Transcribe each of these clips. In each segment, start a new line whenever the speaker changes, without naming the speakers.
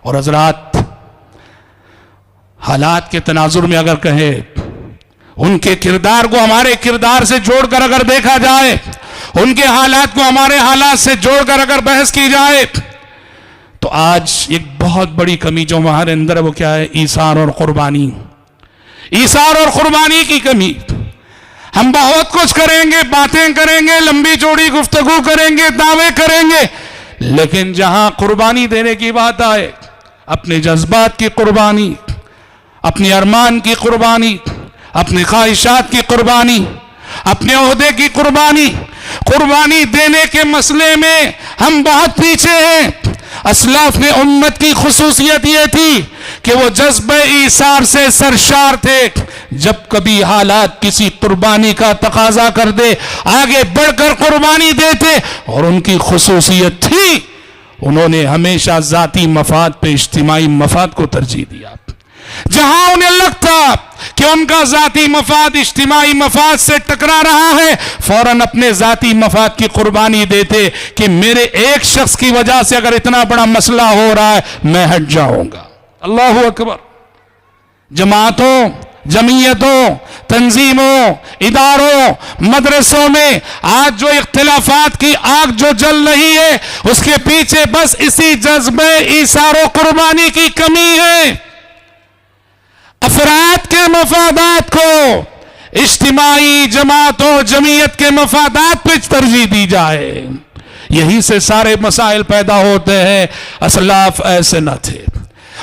اور حضرات حالات کے تناظر میں اگر کہیں ان کے کردار کو ہمارے کردار سے جوڑ کر اگر دیکھا جائے، ان کے حالات کو ہمارے حالات سے جوڑ کر اگر بحث کی جائے، تو آج ایک بہت بڑی کمی جو ہمارے اندر ہے وہ کیا ہے؟ ایثار اور قربانی. ایثار اور قربانی کی کمی. ہم بہت کچھ کریں گے، باتیں کریں گے، لمبی چوڑی گفتگو کریں گے، دعوے کریں گے، لیکن جہاں قربانی دینے کی بات آئے، اپنے جذبات کی قربانی، اپنی ارمان کی قربانی، اپنی خواہشات کی قربانی، اپنے عہدے کی قربانی، قربانی دینے کے مسئلے میں ہم بہت پیچھے ہیں. اسلاف میں امت کی خصوصیت یہ تھی کہ وہ جذبہ ایثار سے سرشار تھے. جب کبھی حالات کسی قربانی کا تقاضا کر دے آگے بڑھ کر قربانی دیتے. اور ان کی خصوصیت تھی انہوں نے ہمیشہ ذاتی مفاد پہ اجتماعی مفاد کو ترجیح دیا. جہاں انہیں لگتا کہ ان کا ذاتی مفاد اجتماعی مفاد سے ٹکرا رہا ہے، فوراً اپنے ذاتی مفاد کی قربانی دیتے کہ میرے ایک شخص کی وجہ سے اگر اتنا بڑا مسئلہ ہو رہا ہے میں ہٹ جاؤں گا. اللہ اکبر. جماعتوں، جمعیتوں، تنظیموں، اداروں، مدرسوں میں آج جو اختلافات کی آگ جو جل رہی ہے اس کے پیچھے بس اسی جذبہ ایثار و قربانی کی کمی ہے. افراد کے مفادات کو اجتماعی جماعتوں جمعیت کے مفادات پہ ترجیح دی جائے. یہی سے سارے مسائل پیدا ہوتے ہیں. اسلاف ایسے نہ تھے.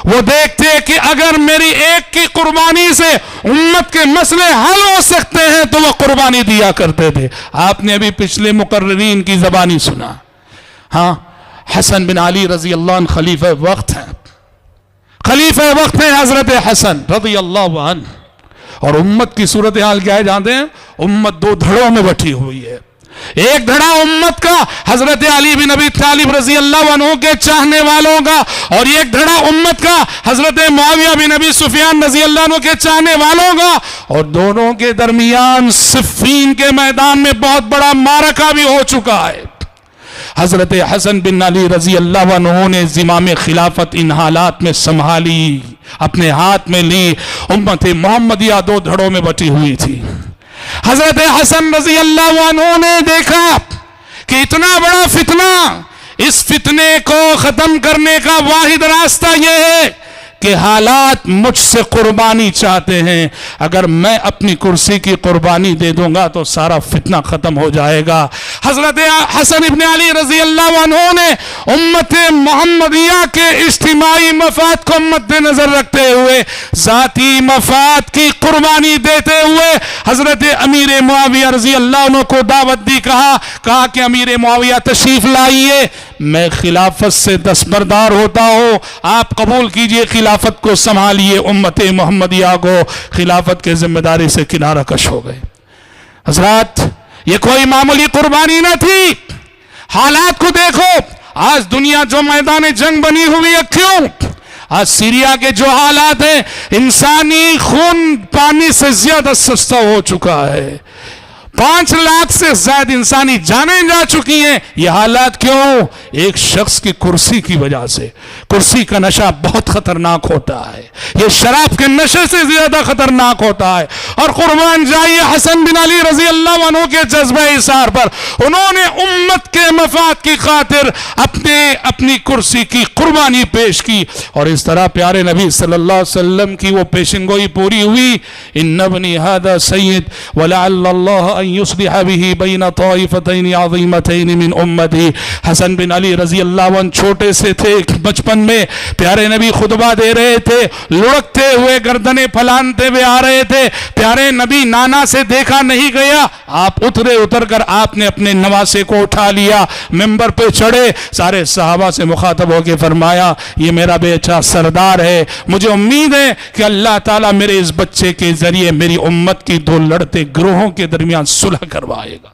وہ دیکھتے کہ اگر میری ایک کی قربانی سے امت کے مسئلے حل ہو سکتے ہیں تو وہ قربانی دیا کرتے تھے. آپ نے ابھی پچھلے مقررین کی زبانی سنا. ہاں، حسن بن علی رضی اللہ عنہ خلیفہ وقت ہیں. خلیفہ وقت ہے حضرت حسن رضی اللہ عنہ. اور امت کی صورتحال کیا ہے جانتے ہیں؟ امت دو دھڑوں میں بٹھی ہوئی ہے. ایک دھڑا امت کا حضرت علی بن ابی طالب رضی اللہ عنہ کے چاہنے والوں کا، اور ایک دھڑا امت کا حضرت معاویہ بن ابی سفیان رضی اللہ عنہ کے چاہنے والوں کا. اور دونوں کے درمیان صفین کے میدان میں بہت بڑا معرکہ بھی ہو چکا ہے. حضرت حسن بن علی رضی اللہ عنہ نے زمام خلافت ان حالات میں سنبھالی، اپنے ہاتھ میں لی. امت محمدیہ دو دھڑوں میں بٹی ہوئی تھی. حضرت حسن رضی اللہ عنہ نے دیکھا کہ اتنا بڑا فتنہ، اس فتنے کو ختم کرنے کا واحد راستہ یہ ہے کہ حالات مجھ سے قربانی چاہتے ہیں. اگر میں اپنی کرسی کی قربانی دے دوں گا تو سارا فتنہ ختم ہو جائے گا. حضرت حسن ابن علی رضی اللہ عنہ نے امت محمدیہ کے اجتماعی مفاد کو مد نظر رکھتے ہوئے، ذاتی مفاد کی قربانی دیتے ہوئے حضرت امیر معاویہ رضی اللہ عنہ کو دعوت دی. کہا کہ امیر معاویہ تشریف لائیے، میں خلافت سے دستبردار ہوتا ہوں، آپ قبول کیجئے خلافت کو سنبھالیے. امت محمدیہ کو خلافت کے ذمہ داری سے کنارہ کش ہو گئے. حضرات یہ کوئی معمولی قربانی نہ تھی. حالات کو دیکھو، آج دنیا جو میدان جنگ بنی ہوئی ہے، کیوں؟ آج سیریا کے جو حالات ہیں، انسانی خون پانی سے زیادہ سستا ہو چکا ہے. 5 لاکھ سے زائد انسانی جانیں جا چکی ہیں. یہ حالات کیوں؟ ایک شخص کی کرسی کی وجہ سے. کرسی کا نشہ بہت خطرناک ہوتا ہے، یہ شراب کے نشے سے زیادہ خطرناک ہوتا ہے. اور قربان جائیے حسن بن علی رضی اللہ عنہ کے جذبہ ایثار پر. انہوں نے امت کے مفاد کی خاطر اپنی کرسی کی قربانی پیش کی. اور اس طرح پیارے نبی صلی اللہ علیہ وسلم کی وہ پیشنگوئی پوری ہوئی. ان ابنی ھذا سید ولعل اللہ یصلح به بین طائفتین عظیمتین من امتی. حسن بن علی رضی اللہ عنہ چھوٹے سے تھے. بچپن میں پیارے نبی خطبہ دے رہے تھے، لڑکتے ہوئے گردنیں پھلانتے ہوئے آ رہے تھے. پیارے نبی نانا سے دیکھا نہیں گیا، آپ اتر کر آپ نے اپنے نواسے کو اٹھا لیا، ممبر پہ چڑھے، سارے صحابہ سے مخاطب ہو کے فرمایا یہ میرا بیٹا سردار ہے، مجھے امید ہے کہ اللہ تعالیٰ میرے اس بچے کے ذریعے میری امت کی 2 لڑتے گروہوں کے درمیان صلح کروائے گا.